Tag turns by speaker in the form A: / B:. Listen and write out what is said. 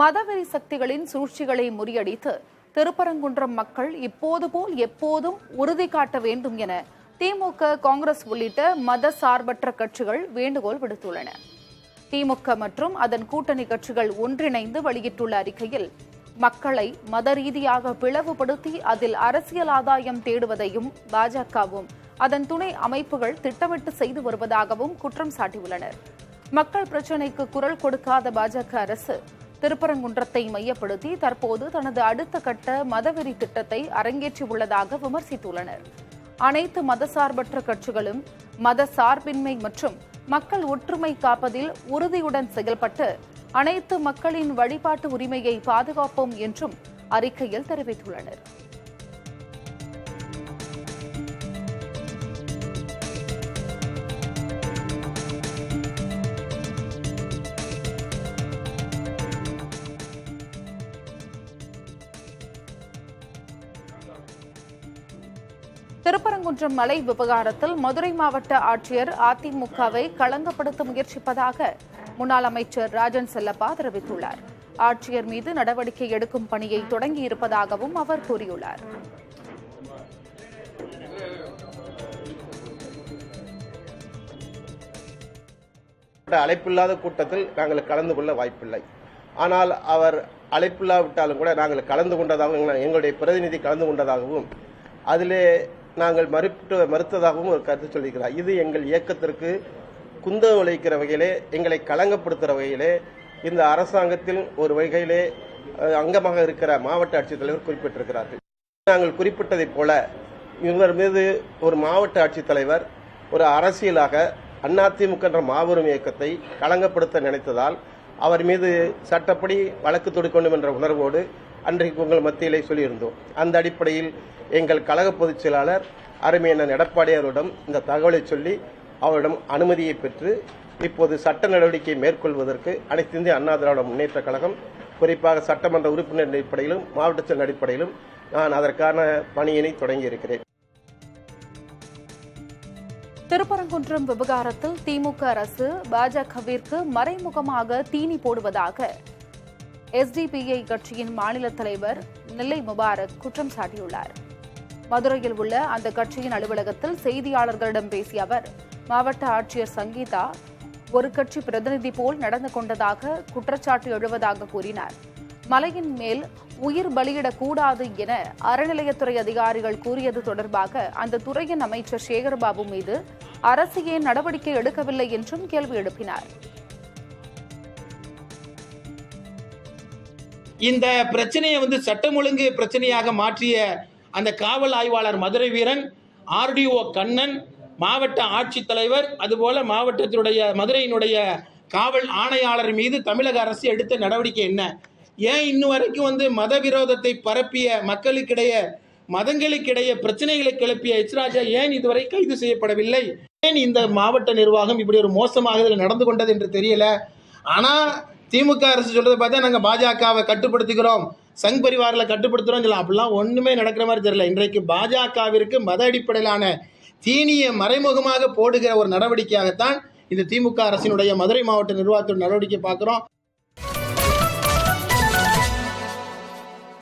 A: மதவெறி சக்திகளின் சூழ்ச்சிகளை முறியடித்து திருப்பரங்குன்றம் மக்கள் இப்போது போல் எப்போதும் உறுதி காட்ட வேண்டும் என திமுக, காங்கிரஸ் உள்ளிட்ட மத சார்பற்ற கட்சிகள் வேண்டுகோள் விடுத்துள்ளன. திமுக மற்றும் அதன் கூட்டணி கட்சிகள் ஒன்றிணைந்து வெளியிட்டுள்ள அறிக்கையில் மக்களை மத ரீதியாக பிளவுபடுத்தி அதில் அரசியல் ஆதாயம் தேடுவதையும் பாஜகவும் அதன் துணை அமைப்புகள் திட்டமிட்டு செய்து வருவதாகவும் குற்றம் சாட்டியுள்ளனர். மக்கள் பிரச்சினைக்கு குரல் கொடுக்காத பாஜக அரசு திருப்பரங்குன்றத்தை மையப்படுத்தி தற்போது தனது அடுத்த கட்ட மதவெறி திட்டத்தை அரங்கேற்றியுள்ளதாக விமர்சித்துள்ளனர். அனைத்து மதசார்பற்ற கட்சிகளும் மத சார்பின்மை மற்றும் மக்கள் ஒற்றுமை காப்பதில் உறுதியுடன் செயல்பட்டு அனைத்து மக்களின் வழிபாட்டு உரிமையை பாதுகாப்போம் என்றும் அறிக்கையில் தெரிவித்துள்ளனர். திருப்பரங்குன்றம் மலை விவகாரத்தில் மதுரை மாவட்ட ஆட்சியர் அதிமுகவை களங்கப்படுத்த முயற்சிப்பதாக முன்னாள் அமைச்சர் ராஜன் செல்லப்பா தெரிவித்துள்ளார். ஆட்சியர் மீது நடவடிக்கை எடுக்கும் பணியை தொடங்கியிருப்பதாகவும் அவர் கூறியுள்ளார்.
B: அழைப்பில்லாத கூட்டத்தில் நாங்கள் கலந்து கொள்ள வாய்ப்பில்லை. ஆனால் அவர் அழைப்பில்லாவிட்டாலும் கூட நாங்கள் கலந்து கொண்டதாகவும் எங்களுடைய பிரதிநிதி கலந்து கொண்டதாகவும் அதிலே நாங்கள் மறுத்ததாகவும் ஒரு கருத்து சொல்லியிருக்கிறார். இது எங்கள் இயக்கத்திற்கு குந்தம் விளைவிக்கிற வகையிலே, எங்களை களங்கப்படுத்துகிற வகையிலே இந்த அரசாங்கத்தில் ஒரு வகையிலே அங்கமாக இருக்கிற மாவட்ட ஆட்சித்தலைவர் குறிப்பிட்டிருக்கிறார்கள். நாங்கள் குறிப்பிட்டதைப் போல இவர் மீது ஒரு மாவட்ட ஆட்சித்தலைவர் ஒரு அரசியலாக அதிமுக என்ற மாபெரும் இயக்கத்தை களங்கப்படுத்த நினைத்ததால் அவர் மீது சட்டப்படி வழக்கு தொடுக்க வேண்டும் என்ற உணர்வோடு அன்றைக்கு உங்கள் மத்தியிலே சொல்லியிருந்தோம். அந்த அடிப்படையில் எங்கள் கழக பொதுச் செயலாளர் அருமையான எடப்பாடியாரிடம் இந்த தகவலை சொல்லி அவரிடம் அனுமதியை பெற்று இப்போது சட்ட நடவடிக்கை மேற்கொள்வதற்கு அனைத்து இந்திய அண்ணா திராவிட முன்னேற்ற கழகம், குறிப்பாக சட்டமன்ற உறுப்பினர் அடிப்படையிலும் மாவட்ட செயல் அடிப்படையிலும் நான் அதற்கான பணியினை தொடங்கியிருக்கிறேன்.
A: திருப்பரங்குன்றம் விவகாரத்தில் திமுக அரசு பாஜகவிற்கு மறைமுகமாக தீனி போடுவதாக எஸ்டிபிஐ கட்சியின் மாநில தலைவர் நெல்லை முபாரக் குற்றம் சாட்டியுள்ளார். மதுரையில் உள்ள அந்த கட்சியின் அலுவலகத்தில் செய்தியாளர்களிடம் பேசிய அவர், மாவட்ட ஆட்சியர் சங்கீதா ஒரு கட்சி பிரதிநிதி போல் நடந்து கொண்டதாக குற்றச்சாட்டு எழுவதாக கூறினார். மலையின் மேல் உயிர் பலியிடக்கூடாது என அறநிலையத்துறை அதிகாரிகள் கூறியது தொடர்பாக அந்த துறையின் அமைச்சர் சேகர்பாபு மீது அரசு ஏன் நடவடிக்கை எடுக்கவில்லை என்றும் கேள்வி எழுப்பினார்.
C: இந்த பிரச்சனையை சட்டம் ஒழுங்கு பிரச்சனையாக மாற்றிய அந்த காவல் ஆய்வாளர் மதுரை வீரன், ஆர்டிஓ கண்ணன், மாவட்ட ஆட்சித்தலைவர், அதுபோல மாவட்டத்தினுடைய மதுரையினுடைய காவல் ஆணையாளர் மீது தமிழக அரசு எடுத்த நடவடிக்கை என்ன? ஏன் இன்னும் வரைக்கும் மத விரோதத்தை பரப்பிய மக்களுக்கிடையே, மதங்களுக்கிடையே பிரச்சனைகளை கிளப்பிய எச் ராஜா ஏன் இதுவரை கைது செய்யப்படவில்லை? ஏன் இந்த மாவட்ட நிர்வாகம் இப்படி ஒரு மோசமாக இதில் நடந்து கொண்டது என்று தெரியல. ஆனால் திமுக அரசு சொல்றதை பார்த்தா நாங்கள் பாஜகவை கட்டுப்படுத்துகிறோம், சங் பரிவாரில் கட்டுப்படுத்துகிறோம் சொல்லலாம். அப்படிலாம் ஒன்றுமே நடக்கிற மாதிரி தெரியல. இன்றைக்கு பாஜகவிற்கு மத அடிப்படையிலான தீனியை மறைமுகமாக போடுகிற ஒரு நடவடிக்கையாகத்தான் இந்த திமுக அரசினுடைய மதுரை மாவட்ட நிர்வாகத்தின் நடவடிக்கை பார்க்குறோம்.